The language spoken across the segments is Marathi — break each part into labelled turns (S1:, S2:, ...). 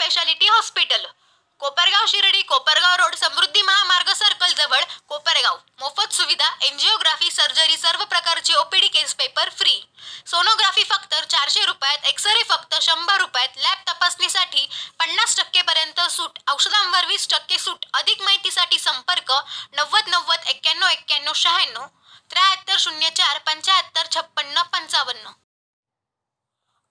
S1: Speciality hospital, Kopargaon Shirdi, Kopargaon road, Samruddhi Mahamarg circle जवळ कोपरगाव. मोफत सुविधा, एंजिओग्राफी, सर्जरी, सर्व प्रकारचे ओपीडी, केस पेपर फ्री. सोनोग्राफी फक्त 400 रुपयात, एक्सरे फक्त 100 रुपयात, लॅब तपासणीसाठी 50% पर्यंत सूट, औषधांवर 20% सूट. अधिक माहितीसाठी संपर्क 90 90 91 91 96 73 04 75 56 55.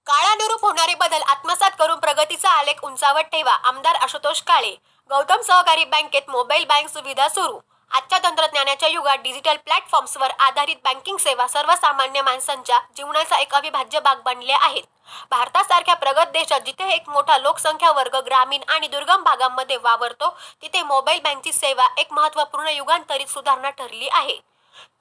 S1: काळानुरूप होणारे बदल आत्मसात करून प्रगतीचा आलेख उंचावत ठेवा. आमदार आशुतोष काळे. गौतम सहकारी बँकेत मोबाईल बँक सुविधा सुरू. आजच्या तंत्रज्ञानाच्या युगात डिजिटल प्लॅटफॉर्म्सवर आधारित बँकिंग सेवा सर्वसामान्य माणसांच्या जीवनाचा एक अविभाज्य भाग बनल्या आहेत. भारतासारख्या प्रगत देशात जिथे एक मोठा लोकसंख्या वर्ग ग्रामीण आणि दुर्गम भागांमध्ये वावरतो, तिथे मोबाईल बँकची सेवा एक महत्त्वपूर्ण युगांतरित सुधारणा ठरली आहे.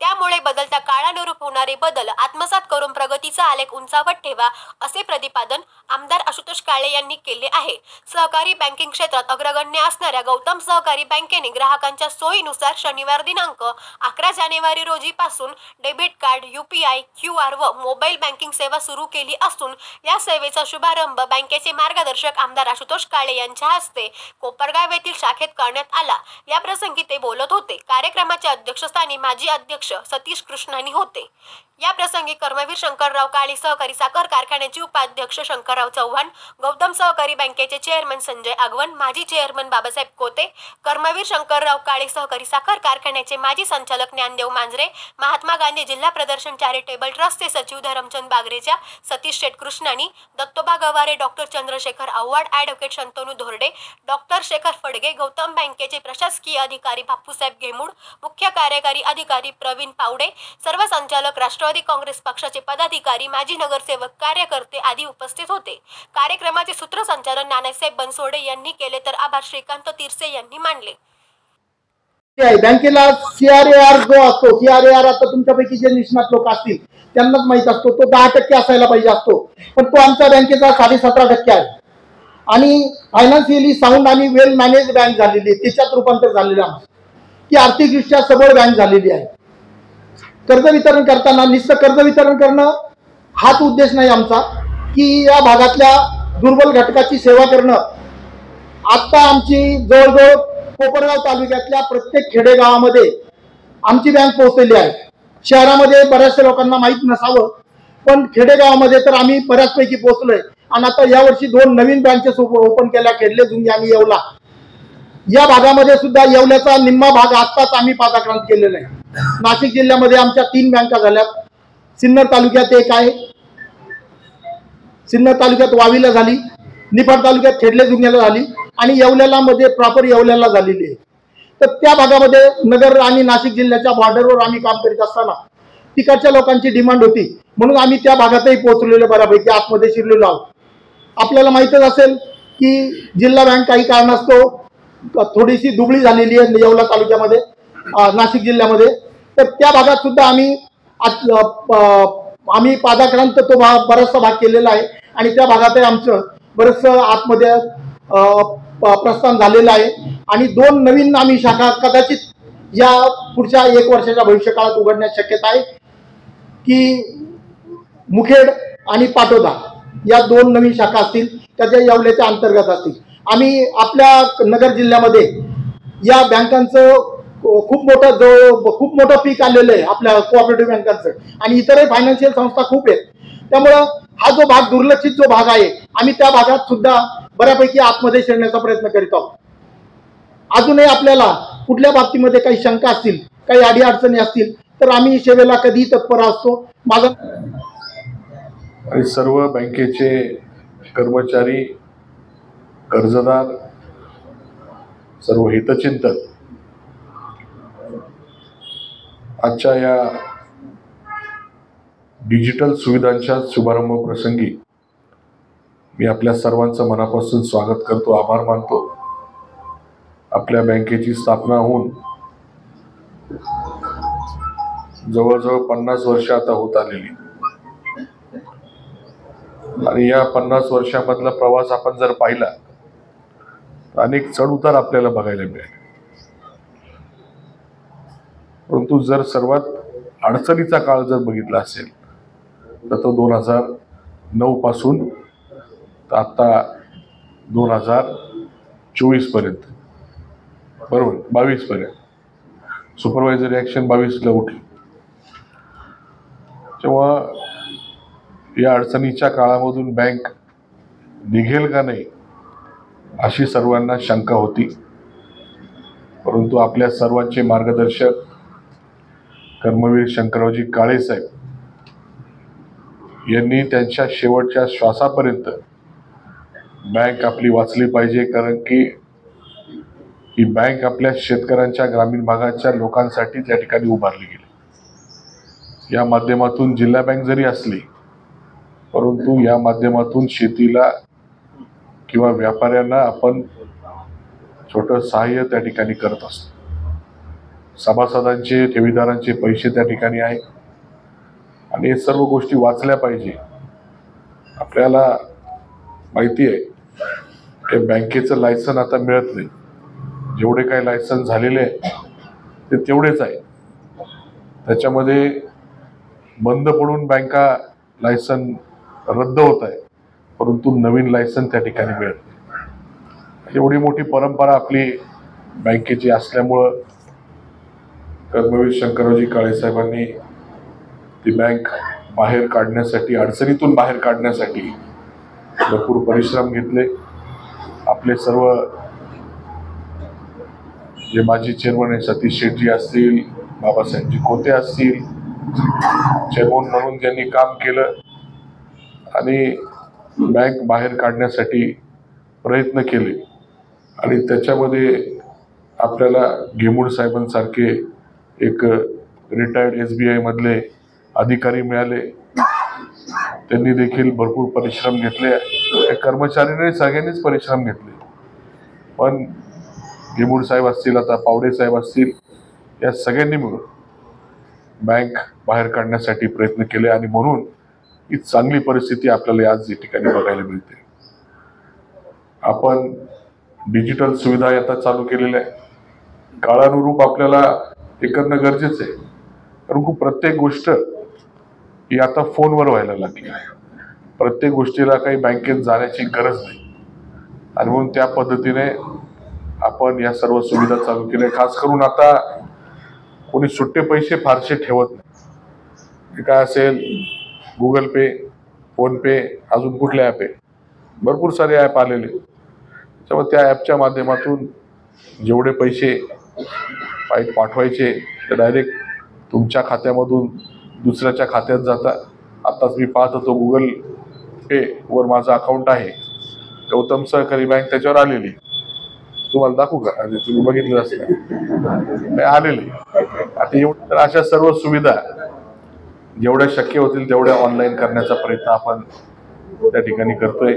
S1: त्यामुळे बदलत्या काळानुरूप होणारे बदल आत्मसात करून प्रगतीचा आलेख उंचावत ठेवा, असे प्रतिपादन आमदार आशुतोष काळे यांनी केले आहे. सहकारी बँकिंग क्षेत्रात अग्रगण्य असणाऱ्या गौतम सहकारी बँकेने ग्राहकांच्या सोयीनुसार शनिवार दिनांक 11 जानेवारी रोजीपासून डेबिट कार्ड, UPI, QR व मोबाईल बँकिंग सेवा सुरू केली असून या सेवेचा शुभारंभ बँकेचे मार्गदर्शक आमदार आशुतोष काळे यांच्या हस्ते कोपरगाव येथील शाखेत करण्यात आला. या प्रसंगी ते बोलत होते. कार्यक्रमाच्या अध्यक्षस्थानी माजी अध्यक्ष सतीश कृष्णानी होते. या प्रसंगी कर्मवीर शंकरराव काळे सहकारी साखर कारखान्याचे उपाध्यक्ष शंकरराव चव्हाण, गौतम सहकारी बँकेचे चेअरमन संजय आगवण, माजी चेअरमन बाबासाहेब कोते, कर्मवीर शंकरराव काळे सहकारी साखर कारखान्याचे माजी संचालक ज्ञानदेव मांजरे, महात्मा गांधी जिल्हा प्रदर्शन चॅरिटेबल ट्रस्टचे सचिव Dharamchand Bagreja, Satish Sheth Krishnani, Dattoba Gaware, doctor Chandrashekhar Awhad, advocate Shantanu Dhorde, doctor Shekhar Phadge, Gautam बँकेचे प्रशासकीय अधिकारी बापूसाहेब घेमुड, मुख्य कार्यकारी अधिकारी प्रवीण पावडे, सर्व संचालक, राष्ट्रवादी काँग्रेस पक्षाचे पदाधिकारी, माजी नगरसेवक, कार्यकर्ते आदी उपस्थित होते. कार्यक्रमाचे सूत्रसंचालन नानासाहेब बनसोडे यांनी केले तर आभार श्रीकांत तिरसे यांनी मानले.
S2: बँकेला CRAR जो असतो, CRAR आता तुमच्यापैकी जे निष्णात लोक असतील त्यांनाच माहित असतो, तो 10% असायला पाहिजे असतो, पण तो आमच्या बँकेचा 17.5% आहे. आणि फायनान्शियली साऊंड आणि वेल मॅनेज बँक झालेली आहे, त्याच्यात रूपांतर झालेलं आहे की आर्थिकदृष्ट्या सबळ बँक झालेली आहे. कर्ज वितरण करताना नुसतं कर्ज वितरण करणं हाच उद्देश नाही आमचा, की या भागातल्या दुर्बल घटकाची सेवा करणं. आता आमची जवळजवळ कोपरगाव तालुक्यातल्या प्रत्येक खेडेगावामध्ये आमची बँक पोहोचलेली आहे. शहरामध्ये बऱ्याचशा लोकांना माहीत नसावं, पण खेडेगावामध्ये तर आम्ही बऱ्याचपैकी पोहोचलोय. आणि आता यावर्षी 2 नवीन ब्रांचेस ओपन केल्या, खेडले, जुंगी आणि येवला. या भागामध्ये सुद्धा येवल्याचा निम्मा भाग आत्ताच आम्ही पादाक्रांत केलेला आहे. नाशिक जिल्ह्यामध्ये आमच्या 3 बँका झाल्यात. सिन्नर तालुक्यात एक आहे, सिन्नर तालुक्यात वावीला झाली, निफाड तालुक्यात खेडले जुन्याला झाली आणि येवल्याला मध्ये प्रॉपर येवल्याला झालेली आहे. तर त्या भागामध्ये नगर आणि नाशिक जिल्ह्याच्या बॉर्डरवर आम्ही काम करीत असताना तिकडच्या लोकांची डिमांड होती, म्हणून आम्ही त्या भागातही पोहोचलेलो, बऱ्यापैकी आतमध्ये शिरलेलो आहोत. आपल्याला माहीतच असेल की जिल्हा बँक काही कारणास्तव थोडीशी दुबळी झालेली आहे येवला तालुक्यामध्ये, नाशिक जिल्ह्यामध्ये. तर त्या भागात सुद्धा आम्ही पादाक्रांत तो भाग, बराचसा भाग केलेला आहे आणि त्या भागातही आमचं बरंचसं आतमध्ये प्रस्थान झालेलं आहे. आणि 2 नवीन आम्ही शाखा कदाचित या पुढच्या 1 वर्षाच्या भविष्यकाळात उघडण्याची शक्यता आहे, की मुखेड आणि पाटोदा या 2 नवीन शाखा असतील, त्याच्या येवल्याच्या अंतर्गत असतील. आम्ही आपल्या नगर जिल्ह्यामध्ये या बँकांचं खूप मोठं पीक आलेलं आहे, आपल्या कोऑपरेटिव्ह बँकांचं, आणि इतरही फायनान्शियल संस्था खूप आहेत. त्यामुळं हा जो भाग, दुर्लक्षित जो भाग आहे, आम्ही त्या भागात सुद्धा बऱ्यापैकी आतमध्ये शिरण्याचा प्रयत्न करीत आहोत. अजूनही आपल्याला कुठल्या बाबतीमध्ये काही शंका असतील, काही अडीअडचणी असतील तर आम्ही सेवेला कधीही तत्पर असतो.
S3: आणि सर्व बँकेचे कर्मचारी, कर्जदार, सर्व हितचिंतक आजच्या या डिजिटल सुविधांच्या शुभारंभ प्रसंगी मी आपल्या सर्वांचं मनापासून स्वागत करतो, आभार मानतो. आपल्या बँकेची स्थापना होऊन जवळजवळ 50 वर्ष आता होत आलेली, आणि या 50 वर्षामधला प्रवास आपण जर पाहिला तर अनेक चढउतार आपल्याला बघायला मिळेल. परंतु जर सर्वात अडचणीचा काळ जर बघितला असेल तर तो 2009 पासून आता 2024 पर्यंत, बरोबर 22 पर्यंत सुपरवायझरी ॲक्शन 22ला उठली. तेव्हा या अडचणीच्या काळामधून बँक निघेल का नाही अशी सर्वांना शंका होती. परंतु आपल्या सर्वांचे मार्गदर्शक कर्मवीर शंकररावजी काळे साहेब यांनी त्यांच्या शेवटच्या श्वासापर्यंत बँक आपली वाचली पाहिजे, कारण की ही बँक आपल्या शेतकऱ्यांच्या, ग्रामीण भागाच्या लोकांसाठी त्या ठिकाणी उभारली गेली. या माध्यमातून जिल्हा बँक जरी असली, परंतु या माध्यमातून शेतीला किंवा व्यापाऱ्यांना आपण छोटं सहाय्य त्या ठिकाणी करत असतो. सभासदांचे, ठेवीदारांचे पैसे त्या ठिकाणी आहेत आणि हे सर्व गोष्टी वाचल्या पाहिजे. आपल्याला माहिती आहे की बँकेचं लायसन आता मिळत नाही. जेवढे काही लायसन झालेले आहे ते तेवढेच आहे. त्याच्यामध्ये बंद पडून बँका लायसन रद्द होत आहे, परंतु नवीन लायसन त्या ठिकाणी मिळत नाही. एवढी मोठी परंपरा आपली बँकेची असल्यामुळं कर्मवीर शंकररावजी काळे साहेबांनी ती बँक बाहेर काढण्यासाठी, अडचणीतून बाहेर काढण्यासाठी भरपूर परिश्रम घेतले. आपले सर्व जे माजी चेअरमन आहे, सतीश शेट्टी असतील, बाबासाहेबजी खोते असतील, चेअरमन म्हणून त्यांनी काम केलं आणि बँक बाहेर काढण्यासाठी प्रयत्न केले. आणि त्याच्यामध्ये आपल्याला गेमुड साहेबांसारखे एक रिटायर्ड SBI मधले अधिकारी मिळाले. त्यांनी देखील भरपूर परिश्रम घेतले. कर्मचाऱ्यांनी सगळ्यांनीच परिश्रम घेतले. पण गेमुड साहेब असतील, आता पावडे साहेब असतील, या सगळ्यांनी मिळून बँक बाहेर काढण्यासाठी प्रयत्न केले आणि म्हणून ही चांगली परिस्थिती आपल्याला आज या ठिकाणी बघायला मिळते. आपण डिजिटल सुविधा आता चालू केलेल्या आहे. काळानुरूप आपल्याला हे करणं गरजेचं आहे, कारण प्रत्येक गोष्ट ही आता फोनवर व्हायला लागली आहे. प्रत्येक गोष्टीला काही बँकेत जाण्याची गरज नाही आणि म्हणून त्या पद्धतीने आपण या सर्व सुविधा चालू केल्या. खास करून आता कोणी सुट्टे पैसे फारसे ठेवत नाही. काय असेल, गुगल पे, फोन पे, अजून कुठले ॲप आहे, भरपूर सारे ॲप आलेले. त्यामुळे त्या ॲपच्या माध्यमातून जेवढे पैसे पाठवायचे ते डायरेक्ट तुमच्या खात्यामधून दुसऱ्याच्या खात्यात जातात. आताच मी पाहत होतो गुगल पे वर माझं अकाउंट आहे, गौतम सहकारी बँक त्याच्यावर आलेली. तुम्हाला दाखवू का? तुम्ही बघितलं असतं आलेली. आता एवढं तर अशा सर्व सुविधा जेवढ्या शक्य होतील तेवढ्या ऑनलाईन करण्याचा प्रयत्न आपण त्या ठिकाणी करतोय.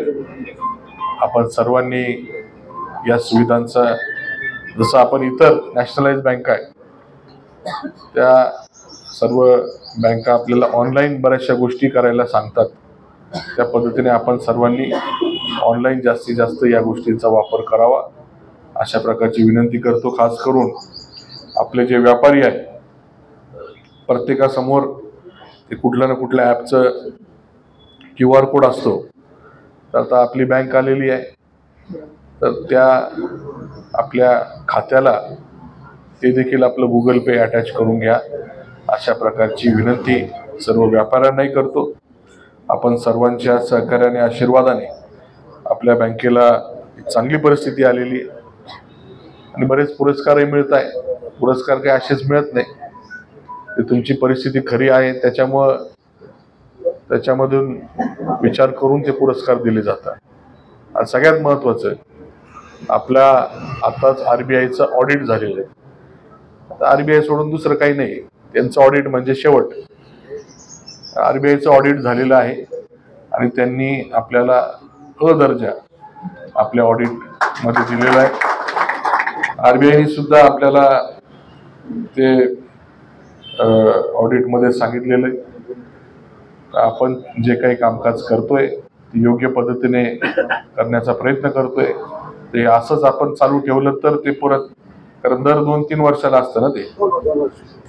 S3: आपण सर्वांनी या सुविधांचा, जसं आपण इतर नॅशनलाइज बँका आहे त्या सर्व बँका आपल्याला ऑनलाईन बऱ्याचशा गोष्टी करायला सांगतात, त्या पद्धतीने आपण सर्वांनी ऑनलाईन जास्तीत जास्त या गोष्टींचा वापर करावा अशा प्रकारची विनंती करतो. खास करून आपले जे व्यापारी आहेत, प्रत्येकासमोर ते कुठल्या ना कुठल्या ॲपचं QR कोड असतो. तर आता आपली बँक आलेली आहे, तर त्या आपल्या खात्याला ते देखील आपलं गुगल पे अटॅच करून घ्या अशा प्रकारची विनंती सर्व व्यापाऱ्यांनाही करतो. आपण सर्वांच्या सहकार्याने, आशीर्वादाने आपल्या बँकेला चांगली परिस्थिती आलेली आहे आणि बरेच पुरस्कारही मिळत आहे. पुरस्कार काही असेच मिळत नाही, ते तुमची परिस्थिती खरी आहे त्याच्यामधून विचार करून ते पुरस्कार दिले जातात. आणि सगळ्यात महत्त्वाचं आपल्या आताच RBIचं ऑडिट झालेलं आहे. आता RBI सोडून दुसरं काही नाही, त्यांचं ऑडिट म्हणजे शेवट. RBIचं ऑडिट झालेलं आहे आणि त्यांनी आपल्याला अ दर्जा आपल्या ऑडिटमध्ये दिलेला आहे. RBIने सुद्धा आपल्याला ते ऑडिटमध्ये सांगितलेलं आहे आपण जे काही कामकाज करतोय ते योग्य पद्धतीने करण्याचा प्रयत्न करतोय. ते असंच आपण चालू ठेवलं तर ते परत, कारण दर 2-3 वर्षाला असतं ना, ते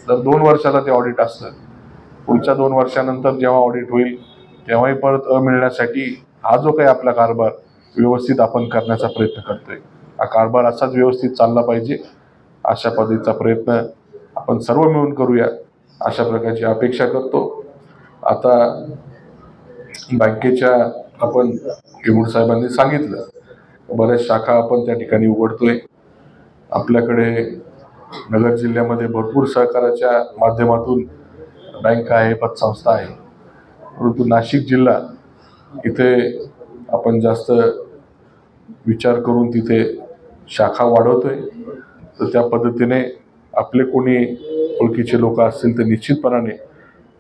S3: दर 2 वर्षाला ते ऑडिट असतं. पुढच्या 2 वर्षानंतर जेव्हा ऑडिट होईल तेव्हाही परत मिळण्यासाठी हा जो काही आपला कारभार व्यवस्थित आपण करण्याचा प्रयत्न करतोय. हा कारभार असाच व्यवस्थित चालला पाहिजे अशा पद्धतीचा प्रयत्न आपण सर्व मिळून करूया अशा प्रकारची अपेक्षा करतो. आता बँकेच्या आपण केमूड साहेबांनी सांगितलं बऱ्याच शाखा आपण त्या ठिकाणी उघडतोय. आपल्याकडे नगर जिल्ह्यामध्ये भरपूर सहकाराच्या माध्यमातून बँक आहे, पतसंस्था आहे. परंतु नाशिक जिल्हा इथे आपण जास्त विचार करून तिथे शाखा वाढवतोय. तर त्या पद्धतीने आपले कोणी ओळखीचे लोक असतील तर निश्चितपणाने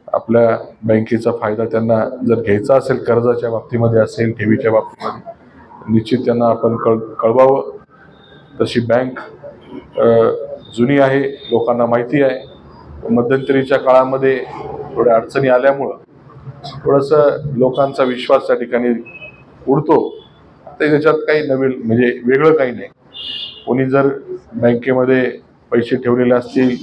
S3: आपल्या बँकेचा फायदा त्यांना जर घ्यायचा असेल, कर्जाच्या बाबतीमध्ये असेल, ठेवीच्या बाबतीमध्ये, निश्चित त्यांना आपण कळवावं. तशी बँक जुनी आहे, लोकांना माहिती आहे. मध्यंतरीच्या काळामध्ये थोड्या अडचणी आल्यामुळं थोडंसं लोकांचा विश्वास त्या ठिकाणी उडतो. तर त्याच्यात काही नवीन म्हणजे वेगळं काही नाही. कोणी जर बँकेमध्ये पैसे ठेवलेले असतील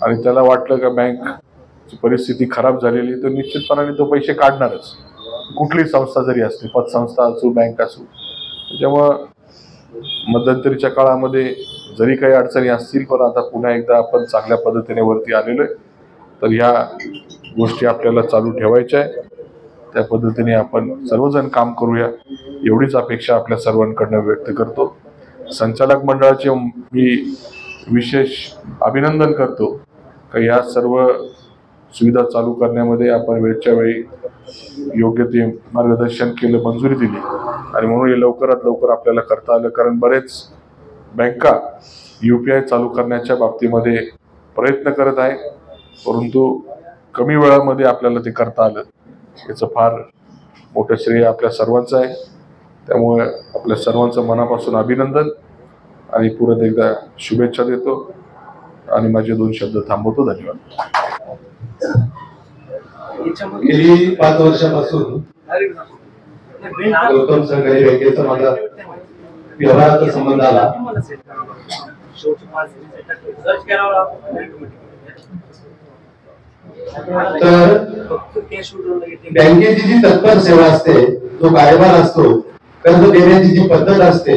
S3: आणि त्याला वाटलं का बँकची परिस्थिती खराब झालेली, तर निश्चितपणाने तो पैसे काढणारच, कुठलीही संस्था जरी असते, पतसंस्था असो, बँक असो. त्याच्यामुळं मध्यंतरीच्या काळामध्ये जरी काही अडचणी असतील, पण आता पुन्हा एकदा आपण चांगल्या पद्धतीने वरती आलेलो आहे. तर ह्या गोष्टी आपल्याला चालू ठेवायच्या आहे. त्या पद्धतीने आपण सर्वजण काम करूया एवढीच अपेक्षा आपल्या सर्वांकडनं व्यक्त करतो. संचालक मंडळाचे मी विशेष अभिनंदन करतो की या सर्व सुविधा चालू करण्यामध्ये आपण वेळच्या वेळी योग्य ते मार्गदर्शन केलं, मंजुरी दिली आणि म्हणून हे लवकरात लवकर आपल्याला करता आलं. कारण बरेच बँका UPI चालू करण्याच्या बाबतीमध्ये प्रयत्न करत आहे, परंतु कमी वेळामध्ये आपल्याला ते करता आलं. याचं फार मोठं श्रेय आपल्या सर्वांचं आहे. त्यामुळे आपल्या सर्वांचं मनापासून अभिनंदन आणि पुन्हा एकदा शुभेच्छा देतो आणि माझे 2 शब्द थांबवतो. धन्यवाद.
S4: गेली 5 वर्षापासून गौतम सहकारी बँकेचा माझा व्यवहाराचा संबंध आला. तर बँकेची जी तत्पर सेवा असते, जो कारभार असतो, कर्ज देण्याची जी पद्धत असते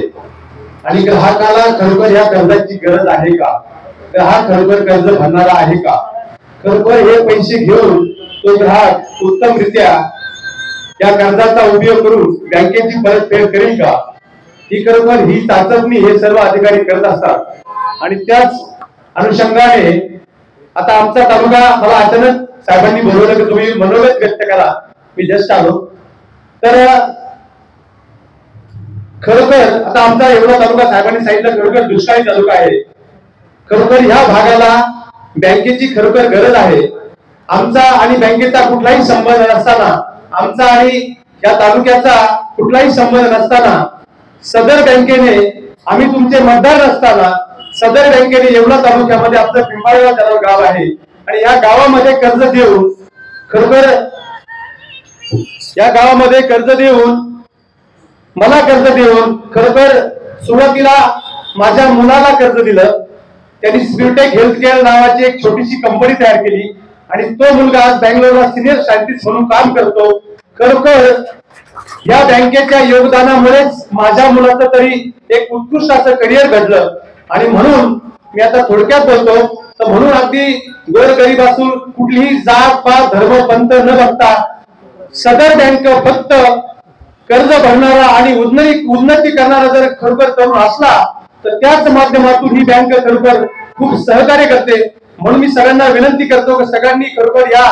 S4: आणि ग्राहकाला खरोखर या कर्जाची गरज आहे का, ग्राहक खरोखर कर्ज भरणारा आहे का, खरोखर हे पैसे घेऊन तो ग्राहक उत्तमरित्या या कर्जाचा उपयोग करून बँकेची परतफेड करेल का, ही खरोखर ही चाचपणी हे सर्व अधिकारी करत असतात. आणि त्याच अनुषंगाने आता आमचा तालुका, मला अचानक साहेबांनी बोलवलं की तुम्ही मनोगत व्यक्त करा, मी जस्ट आलो. तर खरोखर आता आमचा एवढा तालुका साहेबांनी सांगितलं खरोखर दुष्काळी तालुका आहे. खरोखर ह्या भागाला बँकेची खरोखर गरज आहे. आमचा आणि बँकेचा कुठलाही संबंध नसताना, आमचा आणि या तालुक्याचा कुठलाही संबंध नसताना, सदर बँकेने, आम्ही तुमचे मतदार नसताना, सदर बँकेने एवढा तालुक्यामध्ये आपलं पिंपळगाव गाव आहे आणि या गावामध्ये कर्ज देऊन, खरोखर या गावामध्ये कर्ज देऊन, मला कर्ज देऊन, खरोखर सुरुवातीला माझ्या मुलाला कर्ज दिलं. त्यांनी स्पिरटेक हेल्थ केअर नावाची एक छोटीशी कंपनी तयार केली आणि तो मुलगा आज बँगलोरला सिनियर सायंटिस्ट म्हणून काम करतो. खरोखर या बँकेच्या योगदानामुळेच माझ्या मुलाचं तरी एक उत्कृष्ट असं करिअर घडलं. आणि म्हणून मी आता थोडक्यात बोलतो, तर म्हणून अगदी गोरगरिबासून कुठलीही जात पात धर्म पंथ न बघता सदर बँक फक्त कर्ज भरणारा आणि उन्नती करणारा जर खरोखर तरुण असला तर त्याच माध्यमातून ही बँक खरोखर खूप सहकार्य करते. म्हणून मी सगळ्यांना विनंती करतो की सगळ्यांनी खरोखर या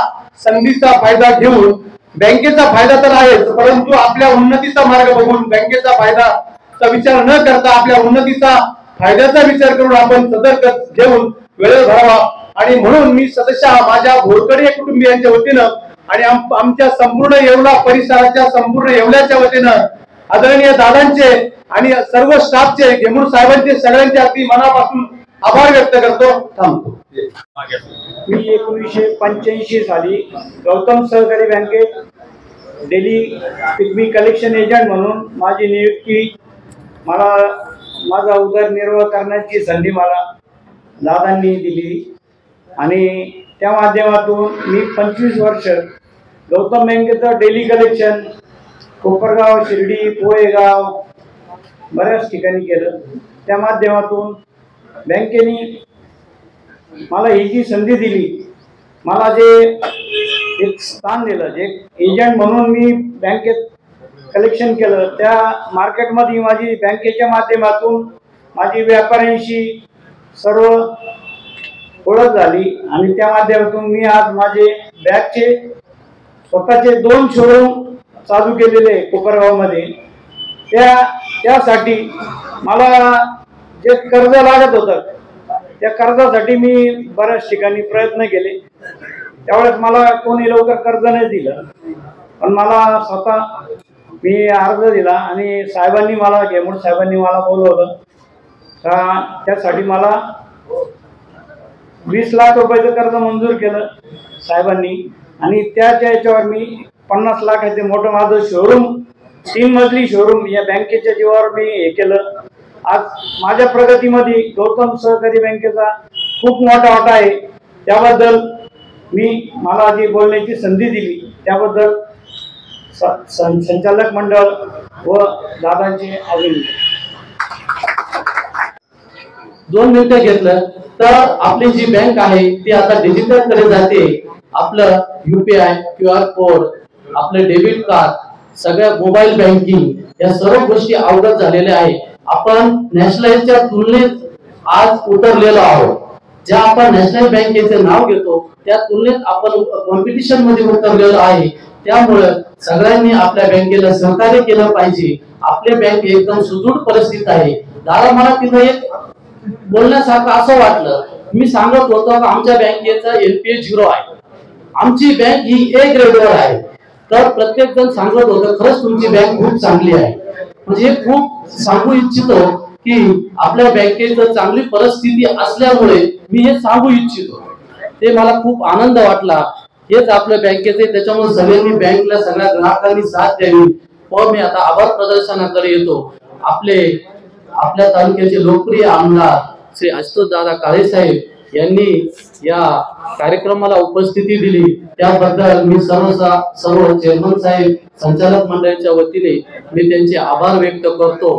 S4: संधीचा फायदा घेऊन, बँकेचा फायदा तर आहेच, परंतु आपल्या उन्नतीचा मार्ग बघून बँकेचा फायदाचा विचार न करता आपल्या उन्नतीचा फायद्याचा विचार करून आपण सदर कर्ज घेऊन वेळेवर भरावा. आणि म्हणून मी सदस्य माझ्या घोरकडे कुटुंबियांच्या वतीनं आणि आमच्या संपूर्ण येवला परिसराच्या संपूर्ण येवल्याच्या वतीनं आदरणीय दादांचे आणि सर्व स्टाफचे, गेमूर साहेबांचे, सगळ्यांचे अगदी मनापासून आभार व्यक्त करतो. थांबतो.
S5: मी 1985 साली गौतम सहकारी बँकेत डेली पिग्मी कलेक्शन एजंट म्हणून माझी नियुक्ती, मला माझा उदरनिर्वाह करण्याची संधी मला दादांनी दिली आणि त्या माध्यमातून मी 25 वर्ष गौतम बँकेचं डेली कलेक्शन कोपरगाव, शिर्डी, पोहेगाव बऱ्याच ठिकाणी केलं. त्या माध्यमातून बँकेने मला ही जी संधी दिली, मला जे एक स्थान दिलं, जे एजंट म्हणून मी बँकेत कलेक्शन केलं, त्या मार्केटमध्ये माझी बँकेच्या माध्यमातून माझी व्यापाऱ्यांशी सर्व ओळख झाली आणि त्या माध्यमातून मी आज माझे बॅगचे स्वतःचे 2 शोरूम चालू केलेले कोपरगावमध्ये. त्यासाठी मला जे कर्ज लागत होतं त्या कर्जासाठी मी बऱ्याच ठिकाणी प्रयत्न केले. त्यावेळेस मला कोणी लवकर कर्ज नाही दिलं, पण मला स्वतः मी अर्ज दिला आणि साहेबांनी मला गेमूड साहेबांनी मला बोलवलं का त्यासाठी मला 20 लाख रुपयाचं कर्ज मंजूर केलं साहेबांनी. आणि त्याच्या याच्यावर मी 50 लाखाचे मोठं माझं शोरूम 3 मजली शोरूम या बँकेच्या जीवावर मी हे केलं. आज माझ्या प्रगतीमध्ये गौतम सहकारी बँकेचा खूप मोठा वाटा आहे. त्याबद्दल मला जी बोलण्याची संधी दिली त्याबद्दल संचालक मंडळ व दादांचे अभिनंदन.
S6: 2 मिनिटं घेतलं तर आपली जी बँक आहे ती आता डिजिटल कडे जाते. आपलं UPI, QR कोड, आपलं डेबिट कार्ड, सगळ्या मोबाईल बँकिंग या सर्व गोष्टी अवगत झालेल्या आहे. आपण नॅशनलाइजच्या तुलनेत आज उतरलेलो आहोत. ज्या आपण नॅशनल बँकेचे नाव घेतो त्या तुलनेत आपण कॉम्पिटिशन मध्ये उतरलेलो आहे. त्यामुळे सगळ्यांनी आपल्या बँकेला सहकार्य केलं पाहिजे. आपली बँक एकदम सुदृढ परिस्थितीत आहे. दादा मला तिथं एक बोलण्यासारखं असं वाटलं, मी सांगत होतो की आमच्या बँकेचा NPA 0 आहे, आमची बँक ही A ग्रेडवर आहे. तर प्रत्येक जण सांगत होतं खरंच तुमची बँक खूप चांगली आहे. म्हणजे खूप सांगू इच्छितो की आपल्या बँकेचं चांगली परिस्थिती असल्यामुळे मी हे सांगू इच्छितो. ते मला खूप आनंद वाटला. हेच आपल्या बँकेचे, त्याच्यामुळे सगळ्यांनी बँकला सगळ्या ग्राहकांनी साथ द्यावी. व मी आता आभार प्रदर्शनाकडे येतो. आपल्या तालुक्याचे लोकप्रिय आमदार श्री आशुतोष दादा काळे साहेब यांनी या कार्यक्रमाला उपस्थिती दिली, त्याबद्दल मी सर्व चेअरमन साहेब, संचालक मंडळाच्या वतीने मी त्यांचे आभार व्यक्त करतो.